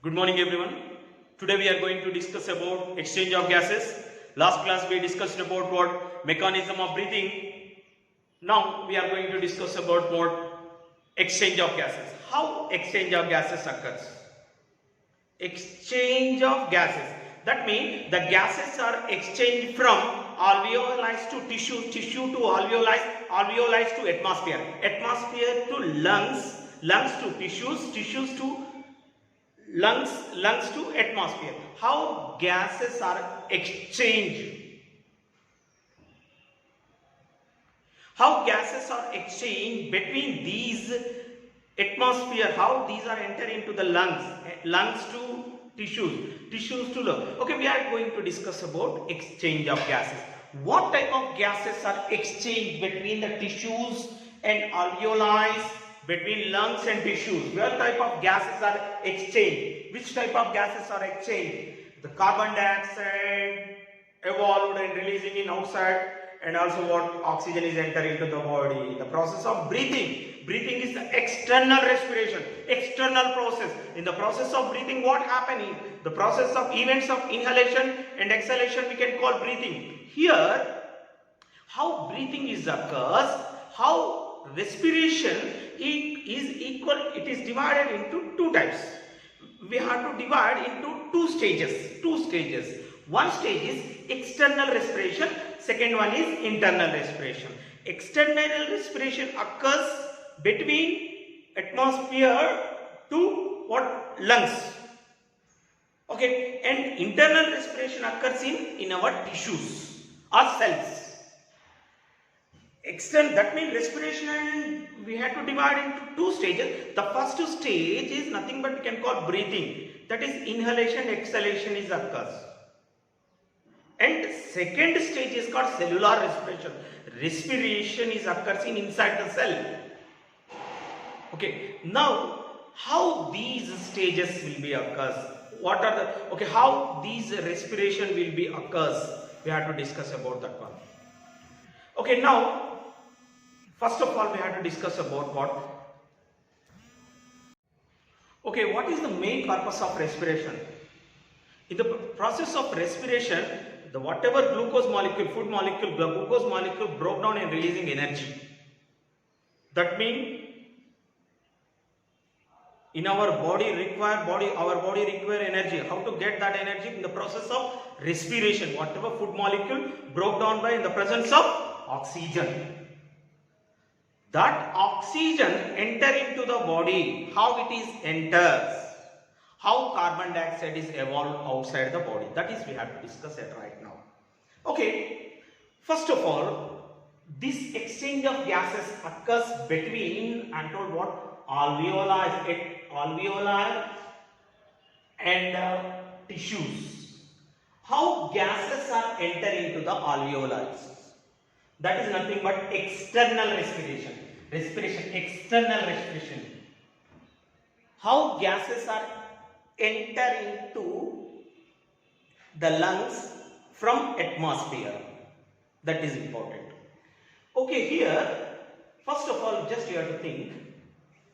Good morning everyone. Today we are going to discuss about exchange of gases. Last class we discussed about what mechanism of breathing. Now we are going to discuss about what exchange of gases. How exchange of gases occurs. Exchange of gases. That means the gases are exchanged from alveoli to tissue, tissue to alveoli, alveoli to atmosphere, atmosphere to lungs, lungs to tissues, tissues to lungs, lungs to atmosphere. How gases are exchanged? How gases are exchanged between these atmosphere? How these are enter into the lungs, lungs to tissues, tissues to lung. Okay, we are going to discuss about exchange of gases. What type of gases are exchanged between the tissues and alveoli? Between lungs and tissues, what type of gases are exchanged? Which type of gases are exchanged? The carbon dioxide evolved and releasing in outside, and also what oxygen is entering into the body. The process of breathing. Breathing is the external respiration, external process. In the process of breathing, what happening? The process of events of inhalation and exhalation we can call breathing. Here, how breathing is occurs, how respiration it is divided into two types. We have to divide into two stages. One stage is external respiration, second one is internal respiration. External respiration occurs between atmosphere to what? Lungs. Okay, and internal respiration occurs in our tissues or cells. That means respiration we have to divide into two stages. The first stage is nothing but we can call breathing. That is inhalation, exhalation is occurs. And second stage is called cellular respiration. Respiration is occurs inside the cell. Okay, now how these stages will be occurs? What are the how these respiration will be occurs? We have to discuss about that one. Okay, now first of all, we have to discuss about what? Okay, what is the main purpose of respiration? In the process of respiration, the whatever glucose molecule, food molecule, the glucose molecule broke down and releasing energy. That means in our body require energy. How to get that energy? In the process of respiration, whatever food molecule broke down by in the presence of oxygen. That oxygen enter into the body. How it is enters? How carbon dioxide is evolved outside the body? That is we have to discuss it right now. Okay. First of all, this exchange of gases occurs between, I told what? Alveoli and tissues. How gases are enter into the alveoli? That is nothing but external respiration. External respiration. How gases are enter into the lungs from atmosphere. That is important. Okay, here, first of all, just you have to think.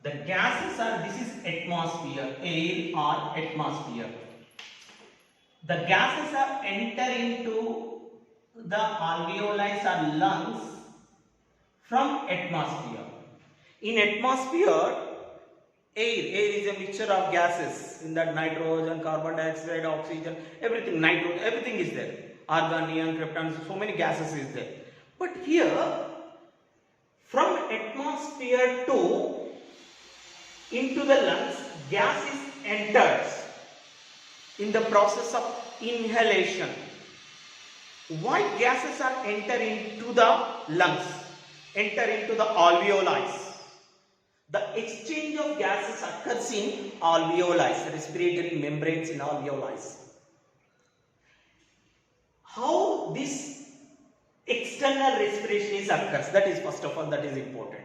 The gases are, this is atmosphere, air or atmosphere. The gases are enter into the alveoli or lungs from atmosphere. In atmosphere, air is a mixture of gases. In that nitrogen, carbon dioxide, oxygen, everything, everything is there. Argon, neon, krypton, so many gases is there. But here, from atmosphere to into the lungs, gases enters in the process of inhalation. Why gases are enter into the lungs, enter into the alveoli? The exchange of gases occurs in alveoli, respiratory membranes in alveoli. How this external respiration is occurs? That is first of all, that is important.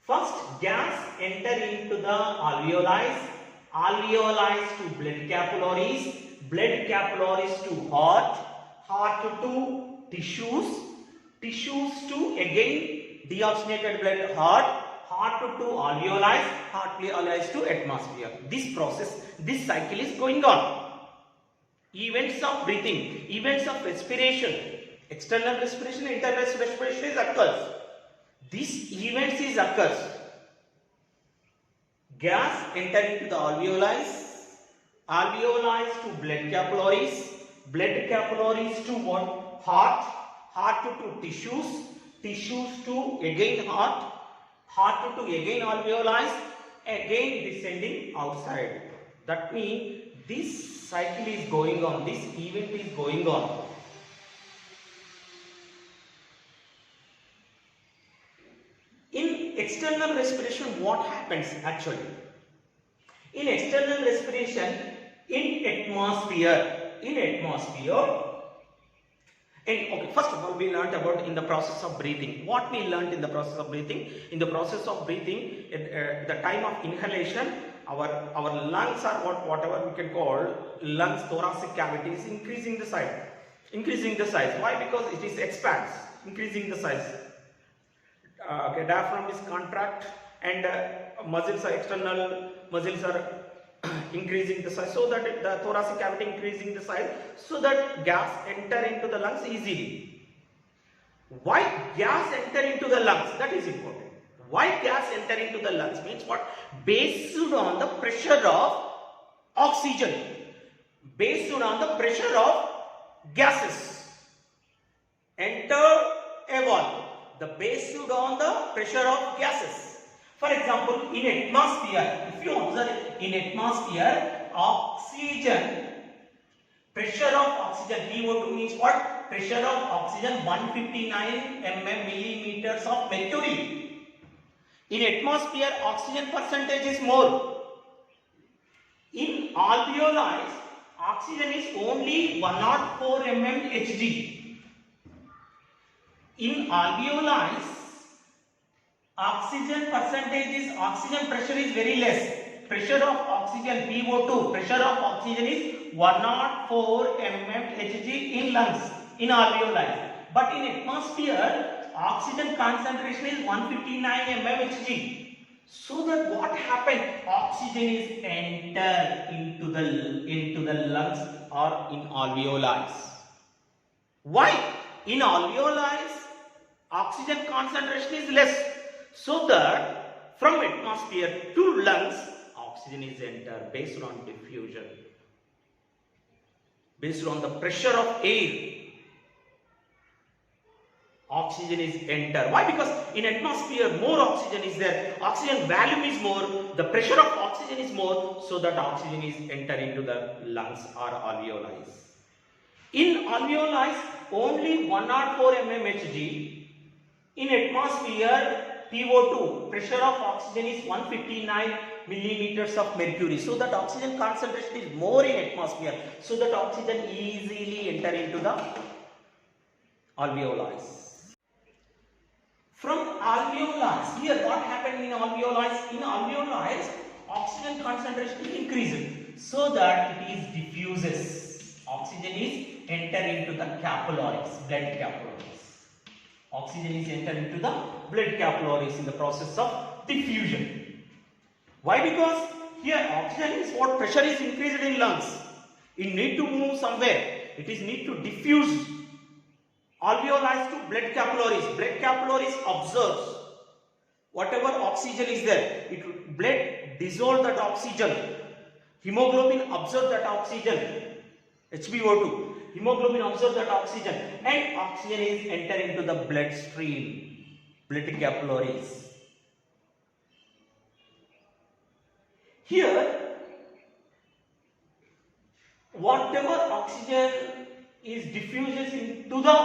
First, gas enter into the alveoli, alveoli to blood capillaries, blood capillaries to heart, heart to tissues, tissues to again deoxygenated blood, heart heart to alveoli to atmosphere. This process, this cycle is going on. Events of breathing, events of respiration, external respiration, internal respiration is occurs. This events is occurs. Gas enter into the alveoli to blood capillaries to what? Heart to tissues to again heart to again alveoli, again descending outside. That means this cycle is going on, this event is going on. In external respiration, what happens actually? In external respiration, in atmosphere, okay, first of all, we learnt about in the process of breathing. What we learnt in the process of breathing? In the process of breathing, at the time of inhalation, our lungs are whatever we can call lungs, thoracic cavity is increasing the size. Why? Because it is expands, increasing the size. Okay, diaphragm is contract and external muscles are increasing the size, so that the thoracic cavity increasing the size, so that gas enter into the lungs easily. Why gas enter into the lungs? That is important. Why gas enter into the lungs means what? Based on the pressure of oxygen, based on the pressure of gases enter a wall. The based on the pressure of gases. For example, in atmosphere, if you observe in atmosphere, oxygen, pressure of oxygen, PO2 means what? Pressure of oxygen 159 millimeters of mercury. In atmosphere, oxygen percentage is more. In alveoli, oxygen is only 104 mmHg. In alveoli, oxygen pressure is very less. Pressure of oxygen, PO2, pressure of oxygen is 104 mmHg in lungs, in alveoli. But in atmosphere, oxygen concentration is 159 mmHg. So that what happened? Oxygen is entered into the lungs or in alveoli. Why? In alveoli, oxygen concentration is less, so that from atmosphere to lungs, oxygen is entered based on diffusion, based on the pressure of air. Oxygen is entered. Why? Because in atmosphere more oxygen is there, oxygen volume is more, the pressure of oxygen is more, so that oxygen is entered into the lungs or alveoli. In alveoli, only 104 mmHg. In atmosphere, PO2, pressure of oxygen is 159 millimeters of mercury. So that oxygen concentration is more in atmosphere. So that oxygen easily enter into the alveoli. From alveoli, here what happened in alveoli? In alveoli, oxygen concentration is increasing, so that it is diffuses. Oxygen is enter into the capillaries, blood capillaries. Oxygen is entered into the blood capillaries in the process of diffusion. Why? Because here oxygen is what? Pressure is increased in lungs. It need to move somewhere. It is need to diffuse alveoli to blood capillaries. Blood capillaries absorbs whatever oxygen is there. It blood dissolve that oxygen. Hemoglobin absorb that oxygen. HbO2. Hemoglobin absorbs that oxygen, and oxygen is enter into the bloodstream, blood capillaries. Here, whatever oxygen is diffuses into the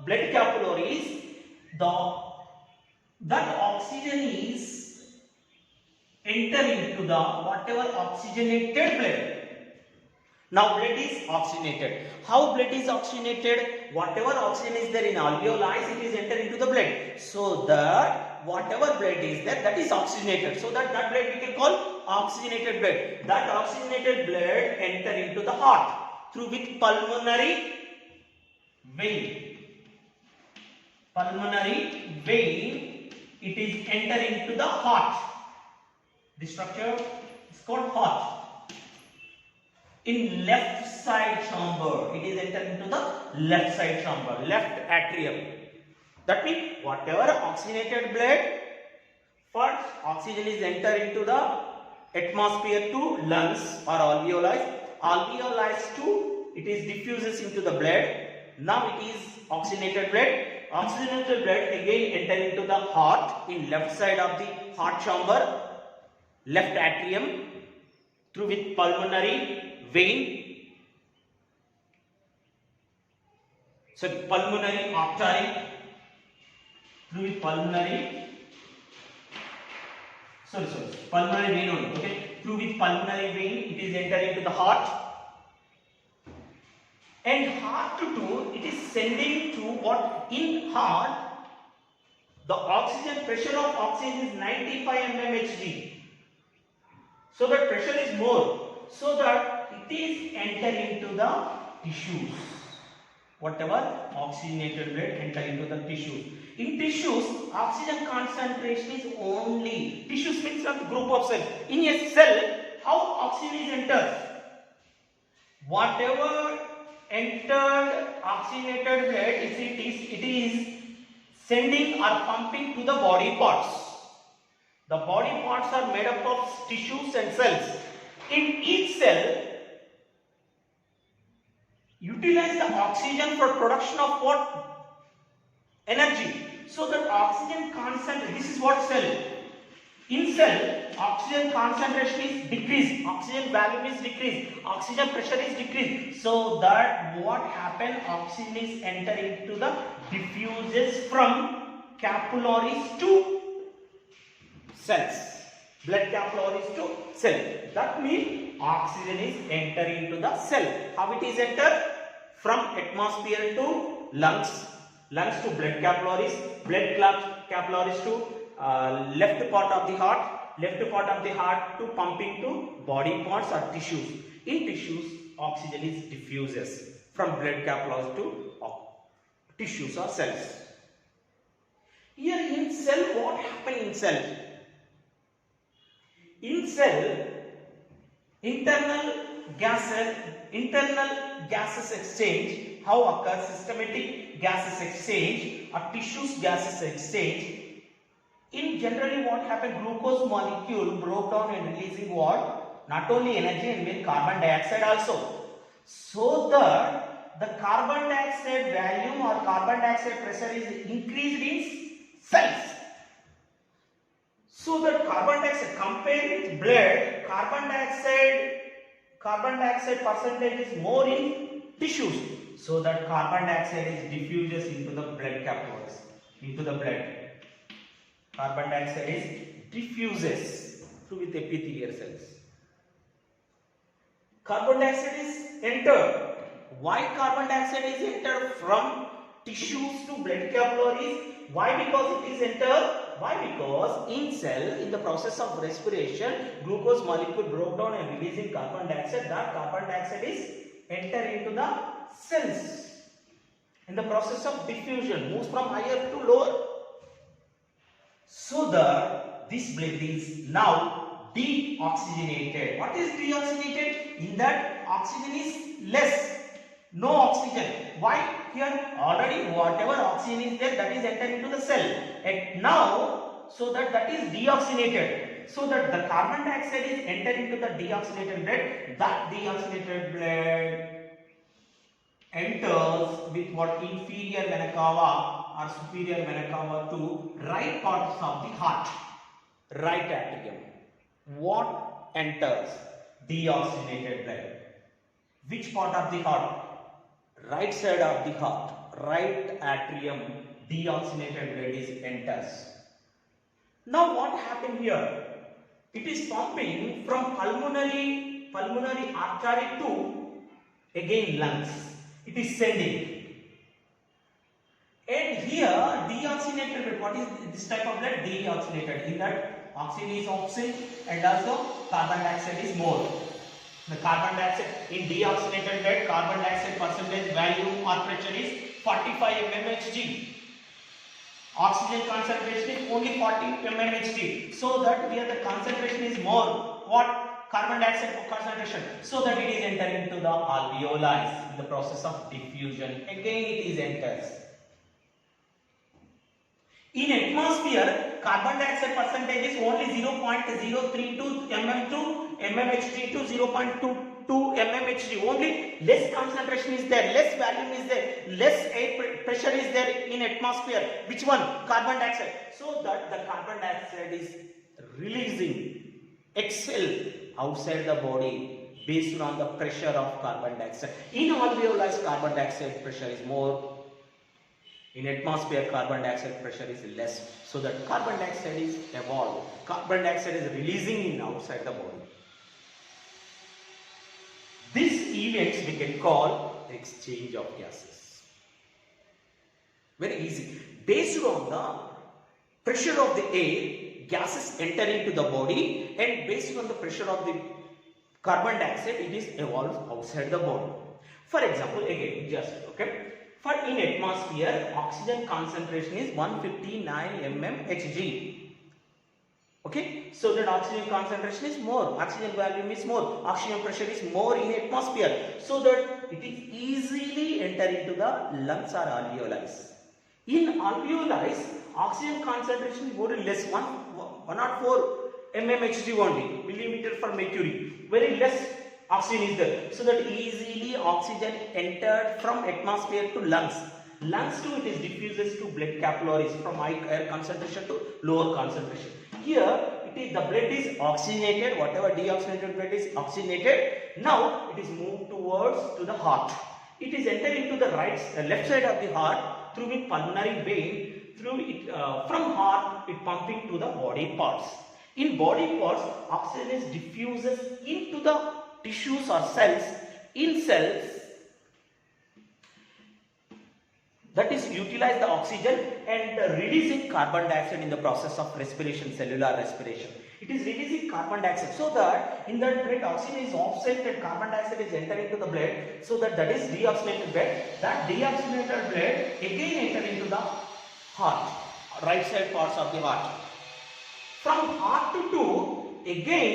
blood capillaries, that oxygen is enter into the whatever oxygenated blood. Now blood is oxygenated. How blood is oxygenated? Whatever oxygen is there in alveoli, it is entered into the blood. So that whatever blood is there, that is oxygenated. So that blood we can call oxygenated blood. That oxygenated blood enter into the heart through with pulmonary vein. Pulmonary vein it is entering to the heart. The structure is called heart. In left side chamber, it is entering into the left side chamber, left atrium. That means whatever oxygenated blood, first oxygen is enter into the atmosphere to lungs or alveoli. Alveoli to it is diffuses into the blood. Now it is oxygenated blood. Oxygenated blood again enter into the heart in left side of the heart chamber, left atrium, through with pulmonary vein. So pulmonary artery, through with pulmonary. Pulmonary vein only. Okay, through with pulmonary vein, it is entering into the heart. And heart to do, it is sending to what in heart, the oxygen pressure of oxygen is 95 mmHg. So that pressure is more, so that it is entering into the tissues. Whatever oxygenated blood enter into the tissues. In tissues, oxygen concentration is only, tissues means a group of cells. In a cell, how oxygen is entered? Whatever entered oxygenated blood, it is sending or pumping to the body parts. The body parts are made up of tissues and cells. In each cell, utilize the oxygen for production of what? Energy. So that oxygen concentration, this is what cell. In cell, oxygen concentration is decreased, oxygen volume is decreased, oxygen pressure is decreased. So that what happen? Oxygen is entering to the diffuses from capillaries to cells. Blood capillaries to cell. That means oxygen is entering into the cell. How it is entered? From atmosphere to lungs, lungs to blood capillaries capillaries to left part of the heart to pumping to body parts or tissues. In tissues, oxygen is diffuses from blood capillaries to tissues or cells. Here in cell, what happen in cell? In cell, internal gases exchange, how occurs? Systematic gases exchange or tissues gases exchange. In generally what happened? Glucose molecule broke down and releasing what? Not only energy and with carbon dioxide also. So that the carbon dioxide volume or carbon dioxide pressure is increased in cells. So that carbon dioxide, compared with blood, carbon dioxide percentage is more in tissues. So that carbon dioxide is diffuses into the blood capillaries, into the blood. Carbon dioxide is diffuses through with epithelial cells. Carbon dioxide is entered. Why carbon dioxide is entered from tissues to blood capillaries? Why? Because it is entered. Why? Because in cell, in the process of respiration, glucose molecule broke down and releasing carbon dioxide. That carbon dioxide is enter into the cells. In the process of diffusion, moves from higher to lower. So that this blood is now deoxygenated. What is deoxygenated? In that oxygen is less. No oxygen. Why? Here already whatever oxygen is there, that is entered into the cell. And now, so that is deoxygenated. So that the carbon dioxide is entered into the deoxygenated blood. That deoxygenated blood enters with what? Inferior vena cava or superior vena cava to right parts of the heart. Right atrium. What enters? Deoxygenated blood. Which part of the heart? Right side of the heart, right atrium, deoxygenated blood is enters. Now what happened here? It is pumping from pulmonary artery to again lungs. It is sending. And here deoxygenated blood, what is this type of blood? Deoxygenated. In that oxygen is oxygen and also carbon dioxide is more. The carbon dioxide in deoxygenated blood, carbon dioxide percentage value or pressure is 45 mmHg. Oxygen concentration is only 40 mmHg. So that here the concentration is more. What? Carbon dioxide concentration. So that it is entering into the alveoli in the process of diffusion. Again it is enters. In atmosphere, carbon dioxide percentage is only 0.032 mmHg to 0.22 mmHg. Only less concentration is there, less volume is there, less air pressure is there in atmosphere. Which one? Carbon dioxide. So that the carbon dioxide is releasing, exhale outside the body based on the pressure of carbon dioxide. In alveoli, carbon dioxide pressure is more. In atmosphere, carbon dioxide pressure is less. So that carbon dioxide is evolved. Carbon dioxide is releasing in outside the body. These events we can call exchange of gases. Very easy. Based on the pressure of the air, gases enter into the body, and based on the pressure of the carbon dioxide, it is evolved outside the body. For example, again, just okay. For in atmosphere, oxygen concentration is 159 mmHg. Okay, so that oxygen concentration is more, oxygen volume is more, oxygen pressure is more in atmosphere, so that it is easily enter into the lungs or alveoli. In alveoli, oxygen concentration is more or less 104 mmHg only, millimeter for mercury, very less oxygen is there, so that easily oxygen entered from atmosphere to lungs. Lungs too, it is diffuses to blood capillaries from high air concentration to lower concentration. Here it is the blood is oxygenated, whatever deoxygenated blood is oxygenated. Now it is moved towards to the heart. It is entered into the left side of the heart through the pulmonary vein. Through it from heart it pumping to the body parts. In body parts, oxygen is diffuses into the tissues or cells. In cells, that is utilize the oxygen and releasing carbon dioxide in the process of respiration, cellular respiration. It is releasing carbon dioxide, so that in that blood oxygen is offset and carbon dioxide is entering into the blood, so that is deoxygenated blood. That deoxygenated blood again enter into the heart, right side parts of the heart. From heart to again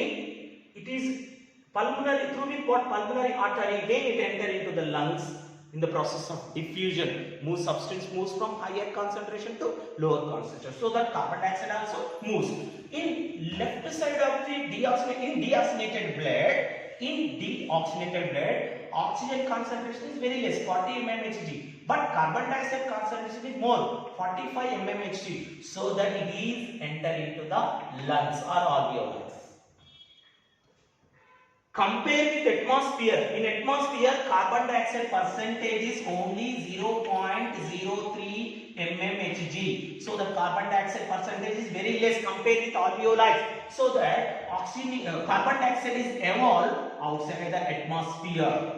it is pulmonary, through the pulmonary artery, again it enter into the lungs in the process of diffusion. Substance moves from higher concentration to lower concentration, so that carbon dioxide also moves. In left side of the deoxygenated blood, oxygen concentration is very less, 40 mmHg, but carbon dioxide concentration is more, 45 mmHg, so that it is enter into the lungs or alveoli. Compare with atmosphere. In atmosphere, carbon dioxide percentage is only 0.03 mmHg. So the carbon dioxide percentage is very less compared with alveoli. So that carbon dioxide is evolved outside the atmosphere.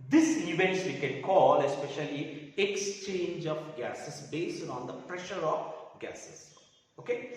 These events we can call especially exchange of gases based on the pressure of gases. Okay.